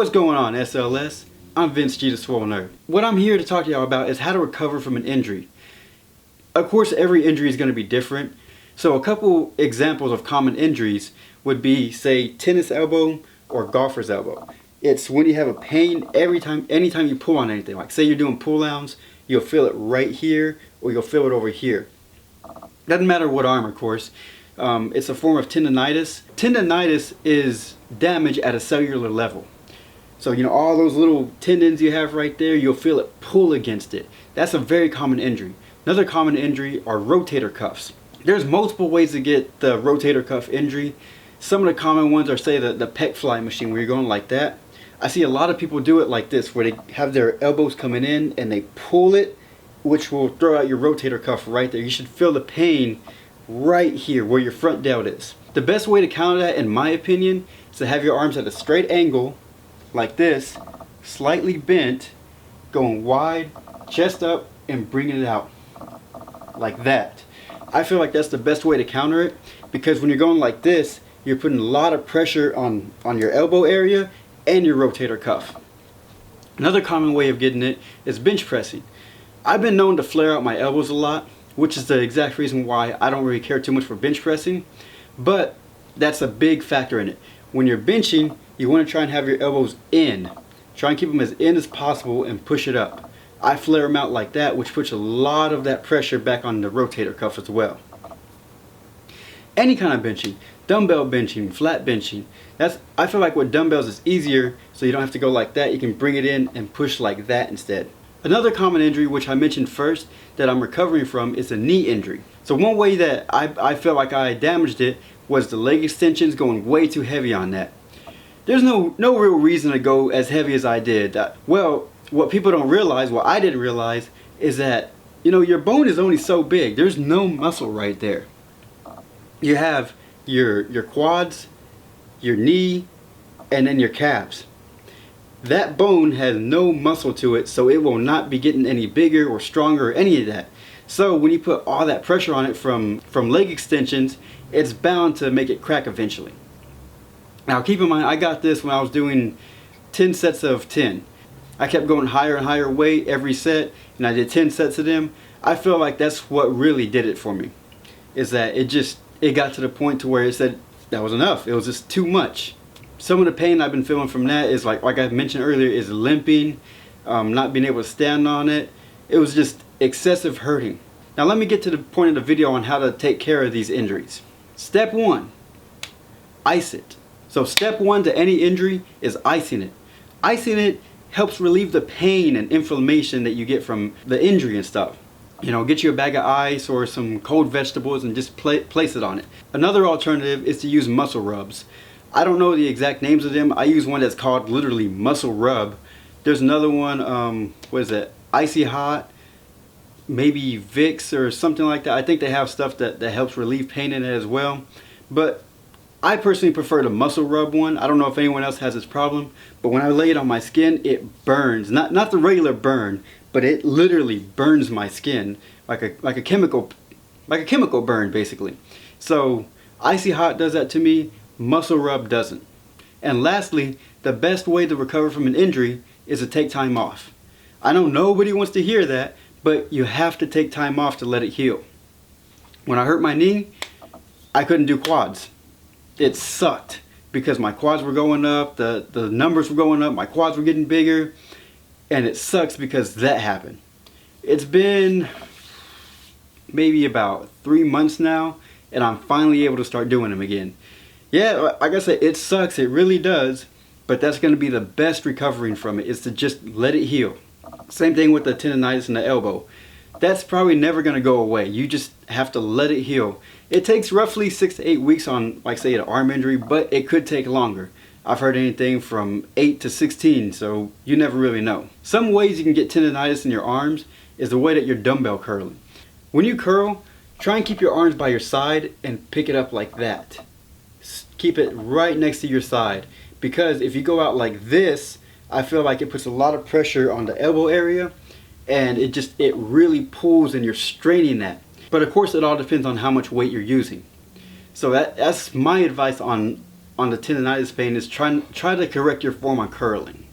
What's going on, SLS? I'm Vince G, the Swole Nerd. What I'm here to talk to y'all about is how to recover from an injury. Of course, every injury is going to be different. So a couple examples of common injuries would be, say, tennis elbow or golfer's elbow. It's when you have a pain anytime you pull on anything. Like say you're doing pull downs, you'll feel it right here or you'll feel it over here. Doesn't matter what arm, of course. It's a form of tendonitis. Tendonitis is damage at a cellular level. So, you know, all those little tendons you have right there, you'll feel it pull against it. That's a very common injury. Another common injury are rotator cuffs. There's multiple ways to get the rotator cuff injury. Some of the common ones are, say, the pec fly machine, where you're going like that. I see a lot of people do it like this, where they have their elbows coming in and they pull it, which will throw out your rotator cuff right there. You should feel the pain right here where your front delt is. The best way to counter that, in my opinion, is to have your arms at a straight angle, like this, slightly bent, going wide, chest up, and bringing it out like that. I feel like that's the best way to counter it, because when you're going like this, you're putting a lot of pressure on your elbow area and your rotator cuff. Another common way of getting it is bench pressing. I've been known to flare out my elbows a lot, which is the exact reason why I don't really care too much for bench pressing, but that's a big factor in it. When you're benching, you want to try and have your elbows in. Try and keep them as in as possible and push it up. I flare them out like that, which puts a lot of that pressure back on the rotator cuff as well. Any kind of benching, dumbbell benching, flat benching, I feel like with dumbbells it's easier, so you don't have to go like that. You can bring it in and push like that instead. Another common injury, which I mentioned first, that I'm recovering from is a knee injury. So one way that I felt like I damaged it was the leg extensions, going way too heavy on that. There's no real reason to go as heavy as I did. Well, what people don't realize, what I didn't realize, is that, you know, your bone is only so big. There's no muscle right there. You have your quads, your knee, and then your calves. That bone has no muscle to it, so it will not be getting any bigger or stronger or any of that. So when you put all that pressure on it from leg extensions, it's bound to make it crack eventually. Now keep in mind, I got this when I was doing 10 sets of 10. I kept going higher and higher weight every set, and I did 10 sets of them. I feel like that's what really did it for me, is that it got to the point to where it said that was enough. It was just too much. Some of the pain I've been feeling from that is like I mentioned earlier, is limping, not being able to stand on it. It was just excessive hurting. Now let me get to the point of the video on how to take care of these injuries. Step 1, ice it. So step 1 to any injury is icing it. Icing it helps relieve the pain and inflammation that you get from the injury and stuff. You know, get you a bag of ice or some cold vegetables and just place it on it. Another alternative is to use muscle rubs. I don't know the exact names of them. I use one that's called literally muscle rub. There's another one, what is it? Icy hot, maybe Vicks or something like that. I think they have stuff that helps relieve pain in it as well. But I personally prefer the muscle rub one. I don't know if anyone else has this problem, but when I lay it on my skin, it burns. Not the regular burn, but it literally burns my skin like a chemical burn, basically. So icy hot does that to me. Muscle rub doesn't. And lastly, the best way to recover from an injury is to take time off. I know nobody wants to hear that, but you have to take time off to let it heal. When I hurt my knee, I couldn't do quads. It sucked because my quads were going up, the numbers were going up, my quads were getting bigger, and it sucks because that happened. It's been maybe about 3 months now, and I'm finally able to start doing them again. Yeah, like I said, it sucks, it really does, but that's going to be the best recovering from it, is to just let it heal. Same thing with the tendonitis in the elbow. That's probably never going to go away. You just have to let it heal. It takes roughly 6 to 8 weeks on, like say, an arm injury, but it could take longer. I've heard anything from 8 to 16, so you never really know. Some ways you can get tendonitis in your arms is the way that you're dumbbell curling. When you curl, try and keep your arms by your side and pick it up like that. Keep it right next to your side, because if you go out like this, I feel like it puts a lot of pressure on the elbow area, and it really pulls and you're straining that. But of course it all depends on how much weight you're using. So that's my advice on on the tendonitis pain is try to correct your form on curling.